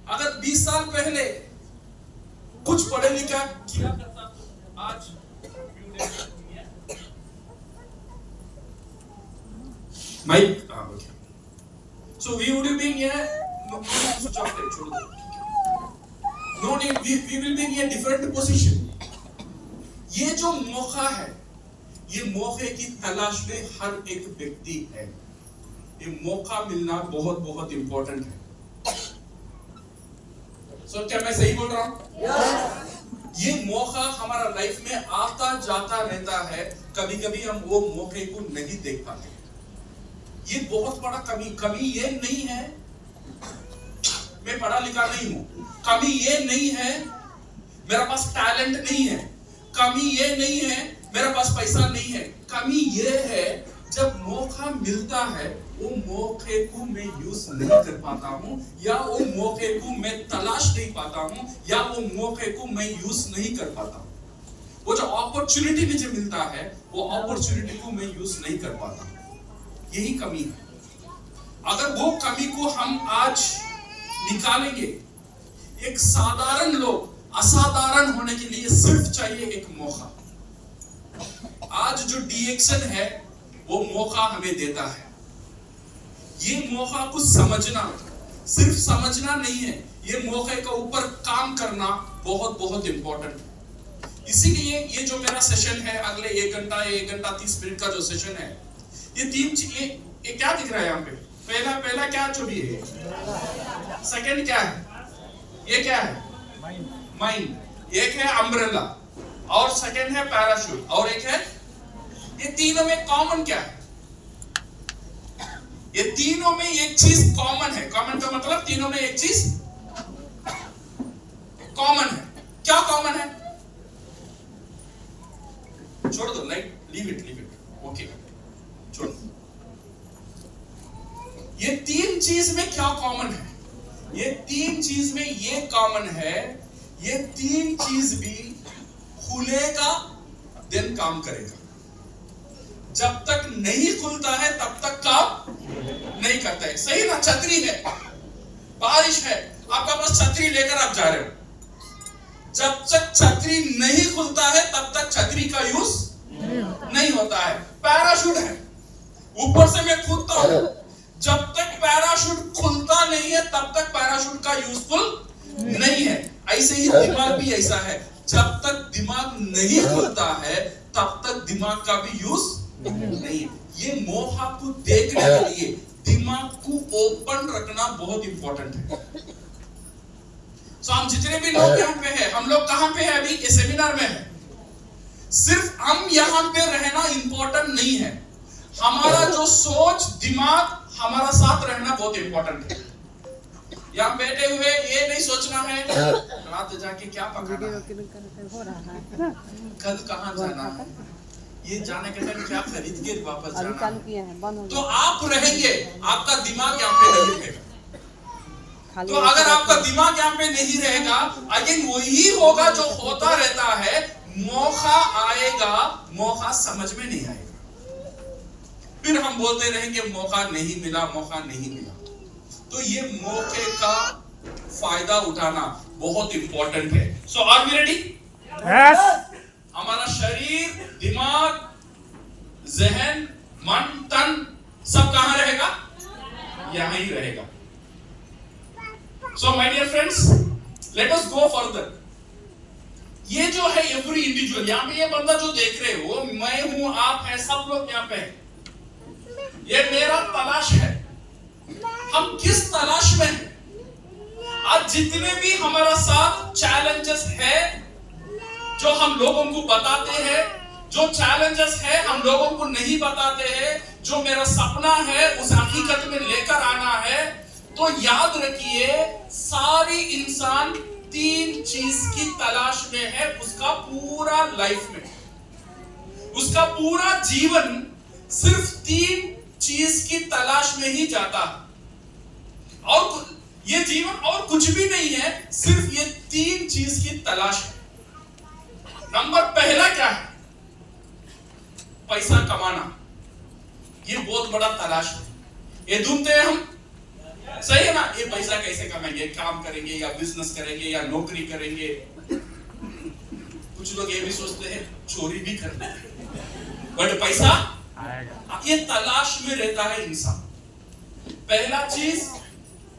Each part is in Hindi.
अगर 20 साल पहले कुछ पढ़े लिखा किया करता तो आज mike okay so we would be in switch off it, छोड़ दो. No need, we will be in a different position. ये जो मौका है, ये मौके की तलाश में हर एक व्यक्ति है. ये मौका मिलना बहुत बहुत इंपॉर्टेंट है. क्या मैं सही बोल रहा हूं? ये मौका हमारा लाइफ में आता जाता रहता है. कभी कभी हम वो मौके को नहीं देख पाते. ये बहुत बड़ा कमी ये नहीं है मैं पढ़ा लिखा नहीं हूं. कमी ये नहीं है मेरा पास टैलेंट नहीं है. कमी ये नहीं है मेरा पास पैसा नहीं है. कमी ये है जब मौका मिलता है वो मौके को मैं यूज नहीं कर पाता हूं, या वो मौके को मैं तलाश नहीं पाता हूं, या वो मौके को मैं यूज नहीं कर पाता हूं. वो जो अपॉर्चुनिटी मुझे मिलता है वो अपॉर्चुनिटी को मैं यूज नहीं कर पाता. यही कमी है. अगर वो कमी को हम आज निकालेंगे, एक साधारण लोग असाधारण होने के लिए सिर्फ चाहिए एक मौका. आज जो डीएक्शन है वो मौका हमें देता है. ये मौका को समझना, सिर्फ समझना नहीं है, ये मौके के ऊपर काम करना बहुत बहुत इंपॉर्टेंट है. इसीलिए ये जो मेरा सेशन है अगले 1 घंटा 30 मिनट का जो सेशन है, ये ये क्या दिख रहा है यहाँ पे? पहला क्या जो भी है, सेकंड क्या है, ये क्या है? माइंड. एक है अम्ब्रेला और सेकंड है पैराशूट और एक है, ये तीनों में कॉमन क्या है? ये तीनों में एक चीज कॉमन है. कॉमन का मतलब तीनों में एक चीज कॉमन है. क्या कॉमन है? छोड़ दो, लीव इट ओके, छोड़. ये 3 चीज में क्या कॉमन है? ये 3 चीज में ये कॉमन है, ये 3 चीज भी खुलेगा देन काम करेगा. जब तक नहीं खुलता है तब तक काम नहीं करता है. सही ना? छतरी है, बारिश है, आपका पास छतरी लेकर आप जा रहे हो. जब तक छतरी नहीं खुलता है तब तक छतरी का यूज नहीं होता है. पैराशूट है, ऊपर से मैं कूदता हूं, जब तक पैराशूट खुलता नहीं है तब तक पैराशूट का यूजफुल नहीं है. ऐसे ही दिमाग भी ऐसा है, जब तक दिमाग नहीं खुलता है तब तक दिमाग का भी यूज नहीं है. ये मौका को देखने के लिए दिमाग को ओपन रखना बहुत इंपॉर्टेंट है. हम जितने भी लोग यहाँ पे हैं, हम लोग कहाँ पे हैं अभी? ये सेमिनार में है. सिर्फ हम यहाँ पे रहना इंपॉर्टेंट नहीं है, हमारा जो सोच दिमाग हमारा साथ रहना बहुत इंपॉर्टेंट है. यहाँ बैठे हुए ये नहीं सोचना है रात जाके क्या पकाना है, कल कहाँ जाना है, ये जाने के टाइम क्या खरीद के वापस जाना है. तो आप रहेंगे, आपका दिमाग यहाँ पे नहीं रहेगा. तो अगर आपका दिमाग यहाँ पे नहीं रहेगा, अगेन वही होगा जो होता रहता है. मौका आएगा, मौका समझ में नहीं आएगा, फिर हम बोलते रहेंगे मौका नहीं मिला, मौका नहीं मिला. तो ये मौके का फायदा उठाना बहुत इंपॉर्टेंट है. सो आर वी रेडी? यस. हमारा शरीर, दिमाग, जहन, मन, तन सब कहां रहेगा? यहां ही रहेगा. So my dear friends, let us go further. ये जो है एवरी इंडिविजुअल, यहाँ पे ये बंदा जो देख रहे हो, मैं हूं, आप हैं, सब लोग यहाँ पे हैं. ये मेरा तलाश है. हम किस तलाश में हैं? आज जितने भी हमारा साथ चैलेंजेस है जो हम लोगों को बताते हैं, जो चैलेंजेस है हम लोगों को नहीं बताते हैं, जो मेरा सपना है उस हकीकत में लेकर आना है, तो याद रखिए सारी इंसान 3 चीज की तलाश में है. उसका पूरा लाइफ में, उसका पूरा जीवन सिर्फ 3 चीज की तलाश में ही जाता है. और ये जीवन और कुछ भी नहीं है, सिर्फ ये 3 चीज की तलाश है. नंबर पहला क्या है? पैसा कमाना. ये बहुत बड़ा तलाश है. ये ढूंढते हैं हम, सही है ना? ये पैसा कैसे कमाएंगे? काम करेंगे या बिजनेस करेंगे या नौकरी करेंगे? कुछ लोग ये भी सोचते हैं चोरी भी करते हैं, बट पैसा आएगा। ये तलाश में रहता है इंसान। पहला चीज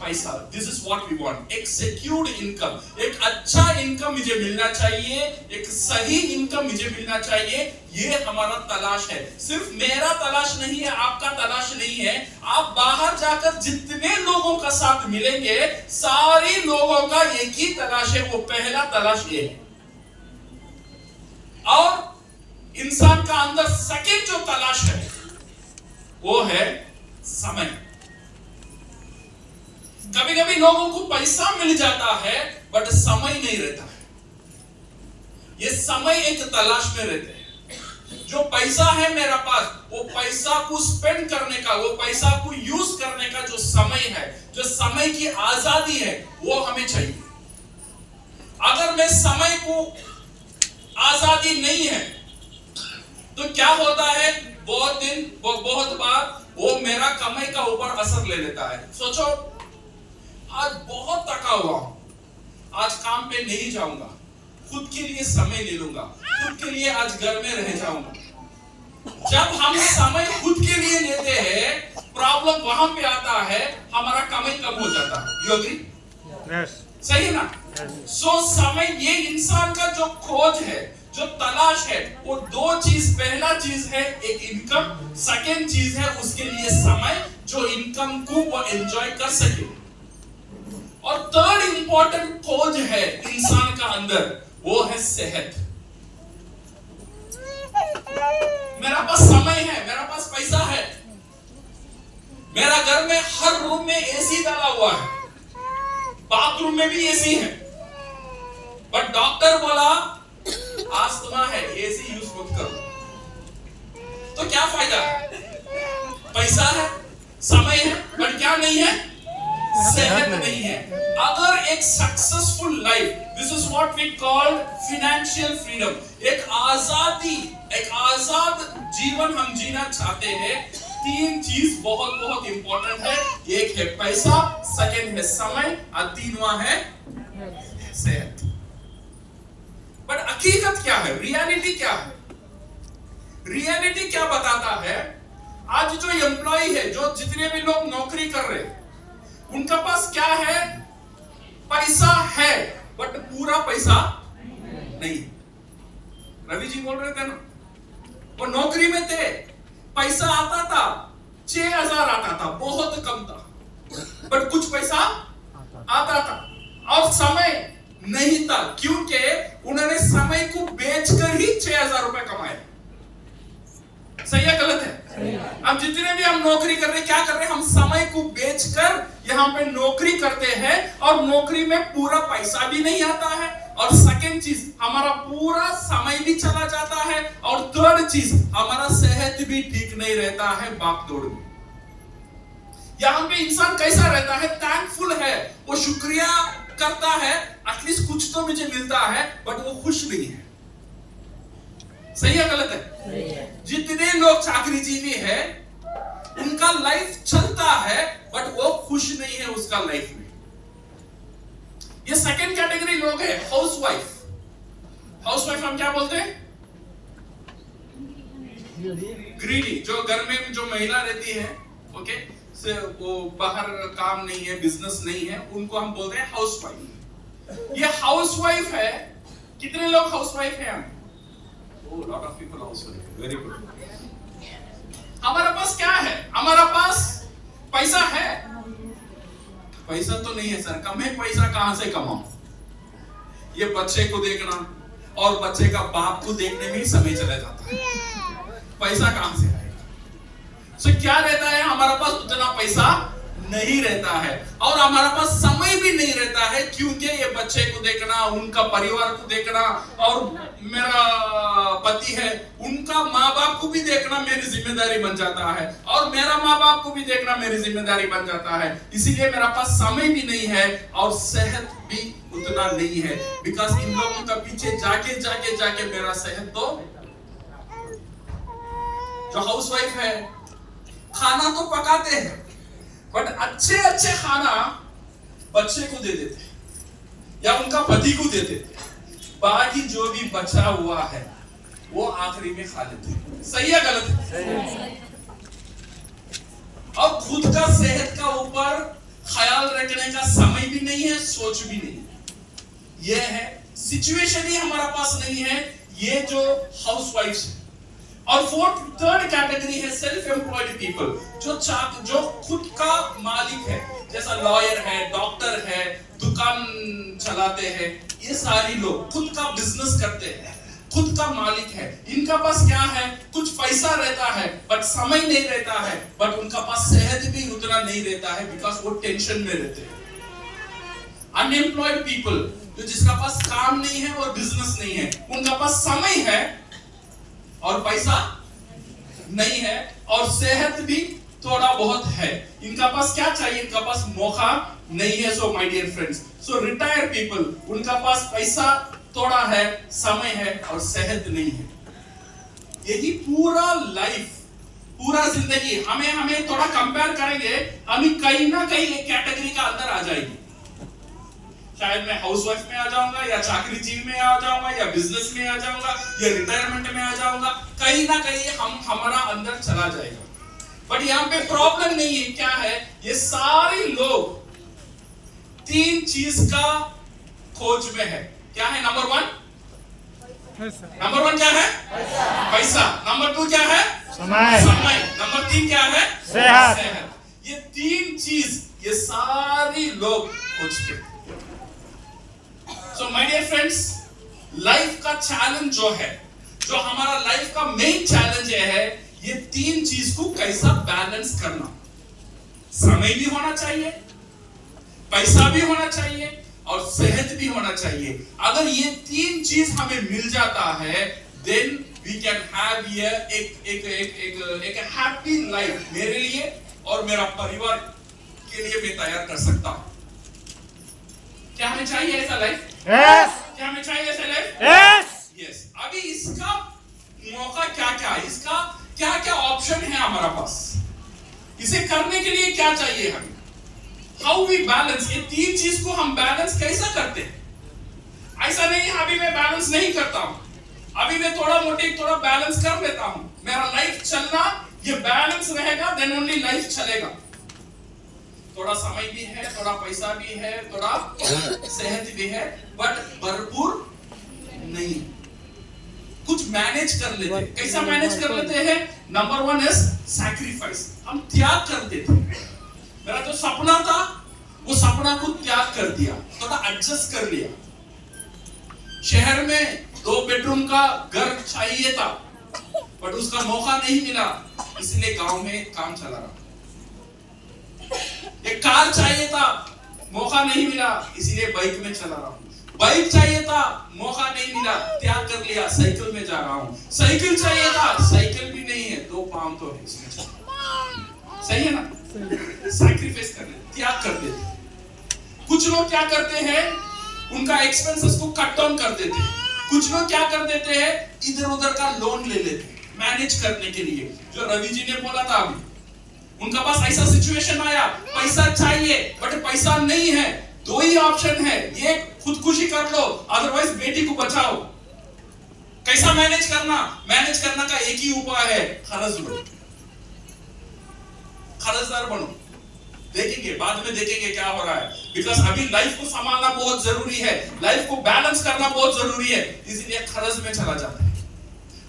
पैसा, this is what we want. एक सिक्योर्ड इनकम, एक अच्छा इनकम मुझे मिलना चाहिए, एक सही इनकम मुझे मिलना चाहिए, ये हमारा तलाश है। सिर्फ मेरा तलाश नहीं है, आपका तलाश नहीं है। आप बाहर जाकर जितने लोगों का साथ मिलेंगे, सारे लोगों का एक ही तलाश है, वो पहला तलाश ये है। और इंसान का अंदर सेकंड जो तलाश है वो है समय। कभी कभी लोगों को पैसा मिल जाता है बट समय नहीं रहता है। ये समय एक तलाश में रहते हैं। जो पैसा है मेरा पास, वो पैसा को स्पेंड करने का, वो पैसा को यूज करने का जो समय है, जो समय की आजादी है, वो हमें चाहिए। अगर मैं समय को आजादी नहीं है तो क्या होता है, बहुत बार वो मेरा कमाई का ऊपर असर ले लेता है। सोचो, आज बहुत थका हुआ हूं, आज काम पे नहीं जाऊंगा, खुद के लिए समय ले लूंगा, खुद के लिए आज घर में रह जाऊंगा। जब हम समय खुद के लिए लेते हैं, प्रॉब्लम वहां पे आता है, हमारा कमाई कम हो जाता है। You agree? यस, सही है ना? सो समय, ये इंसान का जो खोज है, जो तलाश है, वो दो चीज। पहला चीज है एक इनकम, सेकेंड चीज है उसके लिए समय, जो इनकम को वो एंजॉय कर सके। और थर्ड इंपॉर्टेंट खोज है इंसान का अंदर, वो है सेहत। मेरा पास समय है, मेरा पास पैसा है, मेरा घर में हर रूम में एसी डाला हुआ है, बाथरूम में भी एसी है, बट डॉक्टर बोला अस्थमा है, एसी यूज मत करो। तो क्या फायदा? पैसा है, समय है, बट क्या नहीं है? सेहत नहीं है। अगर एक successful life, this is what we call financial freedom, एक आजादी, एक आजाद जीवन हम जीना चाहते हैं, तीन चीज बहुत बहुत इंपॉर्टेंट है। एक है पैसा, सेकंड है समय, और तीनवा है सेहत। बट हकीकत क्या है? रियलिटी क्या है? रियलिटी क्या बताता है? आज जो एम्प्लॉय है, जो जितने भी लोग नौकरी कर रहे हैं, उनका पास क्या है? पैसा है, बट पूरा पैसा नहीं। रवि जी बोल रहे थे ना, वो नौकरी में थे, पैसा आता था 6,000 आता था, बहुत कम था, बट कुछ पैसा आता था। और समय नहीं था, क्योंकि उन्होंने समय को बेचकर ही 6,000 रुपए कमाए। सही है गलत है? अब जितने भी हम नौकरी कर रहे हैं, क्या कर रहे हैं? हम समय को बेचकर यहाँ पे नौकरी करते हैं, और नौकरी में पूरा पैसा भी नहीं आता है, और सेकंड चीज हमारा पूरा समय भी चला जाता है, और थर्ड चीज हमारा सेहत भी ठीक नहीं रहता है भागदौड़ में। यहाँ पे इंसान कैसा रहता है? थैंकफुल है, वो शुक्रिया करता है, एटलीस्ट कुछ तो मुझे मिलता है, बट वो खुश नहीं है। सही है गलत है? सही है। जितने लोग चाकरीजीवी है, उनका लाइफ चलता है, बट वो खुश नहीं है उसका लाइफ में। ये सेकंड कैटेगरी लोग है, हाउसवाइफ। हाउसवाइफ हम क्या बोलते हैं? ग्रीडी। जो घर में जो महिला रहती है, ओके, से वो बाहर काम नहीं है, बिजनेस नहीं है, उनको हम बोलते हैं हाउसवाइफ। ये हाउसवाइफ है। कितने लोग हाउसवाइफ हैं? Oh, lot of people also. Very good. हमारा पास क्या है? हमारा पास पैसा है। पैसा तो नहीं है सर, कम है पैसा, कहां से कमाऊं? ये बच्चे को देखना और बच्चे का बाप को देखने में ही समय चला जाता है, पैसा कहां से आएगा? सो क्या रहता है? हमारा पास उतना पैसा नहीं रहता है, और हमारा पास समय भी नहीं रहता है, क्योंकि ये बच्चे को देखना, उनका परिवार को देखना, और मेरा पति है, उनका माँ बाप को भी देखना मेरी जिम्मेदारी बन जाता है, और मेरा माँ बाप को भी देखना मेरी जिम्मेदारी बन जाता है। इसीलिए मेरा पास समय भी नहीं है, और सेहत भी उतना नहीं है, बिकॉज इन लोगों का पीछे जाके जाके जाके मेरा सेहत तो। जो हाउसवाइफ है, खाना तो पकाते हैं, बट अच्छे अच्छे खाना बच्चे को दे देते या उनका पति को दे देते, बाकी जो भी बचा हुआ है वो आखिरी में खा लेते। सही है गलत है? और खुद का सेहत का ऊपर ख्याल रखने का समय भी नहीं है, सोच भी नहीं है। ये है सिचुएशन ही हमारा पास नहीं है, ये जो हाउसवाइफ्स है। और थर्ड कैटेगरी है सेल्फ एम्प्लॉयड पीपल, जो खुद का मालिक है, जैसा लॉयर है, डॉक्टर है, दुकान चलाते हैं, ये सारी लोग खुद का बिजनेस करते हैं, खुद का मालिक है। इनका पास क्या है, कुछ पैसा रहता है बट समय नहीं रहता है, बट उनका पास सेहत भी उतना नहीं रहता है, बिकॉज वो टेंशन में रहते हैं। अनएम्प्लॉयड पीपल, जो जिसका पास काम नहीं है और बिजनेस नहीं है, उनका पास समय है और पैसा नहीं है और सेहत भी थोड़ा बहुत है। इनका पास क्या चाहिए, इनका पास मौका नहीं है। So my dear friends, so retired people, उनका पास पैसा थोड़ा है, समय है और सेहत नहीं है। यही पूरा लाइफ, पूरा जिंदगी हमें थोड़ा कंपेयर करेंगे, हम कहीं ना कहीं एक कैटेगरी का अंदर आ जाएगी। शायद मैं हाउसवाइफ में आ जाऊंगा, या चाकरीजीवी में आ जाऊंगा, या बिजनेस में आ जाऊंगा, या रिटायरमेंट में आ जाऊंगा, कहीं ना कहीं हमारा अंदर चला जाएगा। बट यहाँ पे प्रॉब्लम नहीं है, क्या है, ये सारे लोग तीन चीज का खोज में है। क्या है? नंबर वन क्या है? पैसा। नंबर 2 क्या है? समय। नंबर 3 क्या है? सेहत। ये तीन चीज ये सारे लोग खोजते हैं। So my dear friends, life का चैलेंज जो है, जो हमारा लाइफ का मेन चैलेंज है, ये तीन चीज को कैसा बैलेंस करना। समय भी होना चाहिए, पैसा भी होना चाहिए और सेहत भी होना चाहिए। अगर ये तीन चीज हमें मिल जाता है, then we can have एक हैप्पी लाइफ मेरे लिए और मेरा परिवार के लिए मैं तैयार कर सकता हूं। क्या हमें चाहिए ऐसा लाइफ? Yes. क्या हमें चाहिए ऐसा लाइफ? Yes. Yes. अभी इसका मौका क्या है, इसका क्या ऑप्शन है हमारा पास, इसे करने के लिए क्या चाहिए हमें? हाउ वी बैलेंस, ये तीन चीज को हम बैलेंस कैसा करते हैं? ऐसा नहीं है अभी मैं बैलेंस नहीं करता हूं, अभी मैं थोड़ा बैलेंस कर लेता हूं, मेरा लाइफ चलना ये बैलेंस रहेगा, देन ओनली लाइफ चलेगा। थोड़ा समय भी है, थोड़ा पैसा भी है, थोड़ा सेहत भी है, बट भरपूर नहीं। कुछ मैनेज कर लेते हैं। कैसा मैनेज कर लेते हैं? नंबर 1 इज सैक्रिफाइस, हम त्याग कर देते हैं। मेरा जो सपना था वो सपना को त्याग कर दिया, थोड़ा एडजस्ट कर लिया। शहर में 2 बेडरूम का घर चाहिए था बट उसका मौका नहीं मिला, इसलिए गांव में काम चला रहा। एक कार चाहिए था, मौका नहीं मिला, इसीलिए बाइक में चला रहा हूं। बाइक चाहिए था, मौका नहीं मिला, त्याग कर लिया, साइकिल में जा रहा हूं। साइकिल चाहिए था, साइकिल भी नहीं है, 2 पांव तो है इसमें। सही है ना? सैक्रिफाइस कर देते, त्याग कर देते। कुछ लोग क्या करते हैं, उनका एक्सपेंसेस को कट डाउन कर देते हैं। कुछ लोग क्या कर देते हैं, इधर उधर का लोन ले लेते हैं मैनेज करने के लिए। जो रवि जी ने बोला था अभी, उनका पास ऐसा सिचुएशन आया, पैसा चाहिए बट पैसा नहीं है, 2 ही ऑप्शन है, ये खुदकुशी कर लो, अदरवाइज बेटी को बचाओ। कैसा मैनेज करना? मैनेज करना का एक ही उपाय है, खर्च लो, खर्चदार बनो। देखेंगे बाद में, देखेंगे क्या हो रहा है, बिकॉज अभी लाइफ को संभालना बहुत जरूरी है, लाइफ को बैलेंस करना बहुत जरूरी है, इसलिए खर्च में चला जाता है।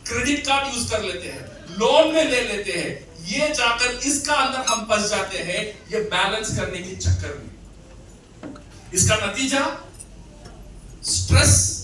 क्रेडिट कार्ड यूज कर लेते हैं, लोन में ले लेते हैं, ये जाकर इसका अंदर हम फंस जाते हैं, ये बैलेंस करने के चक्कर में। इसका नतीजा स्ट्रेस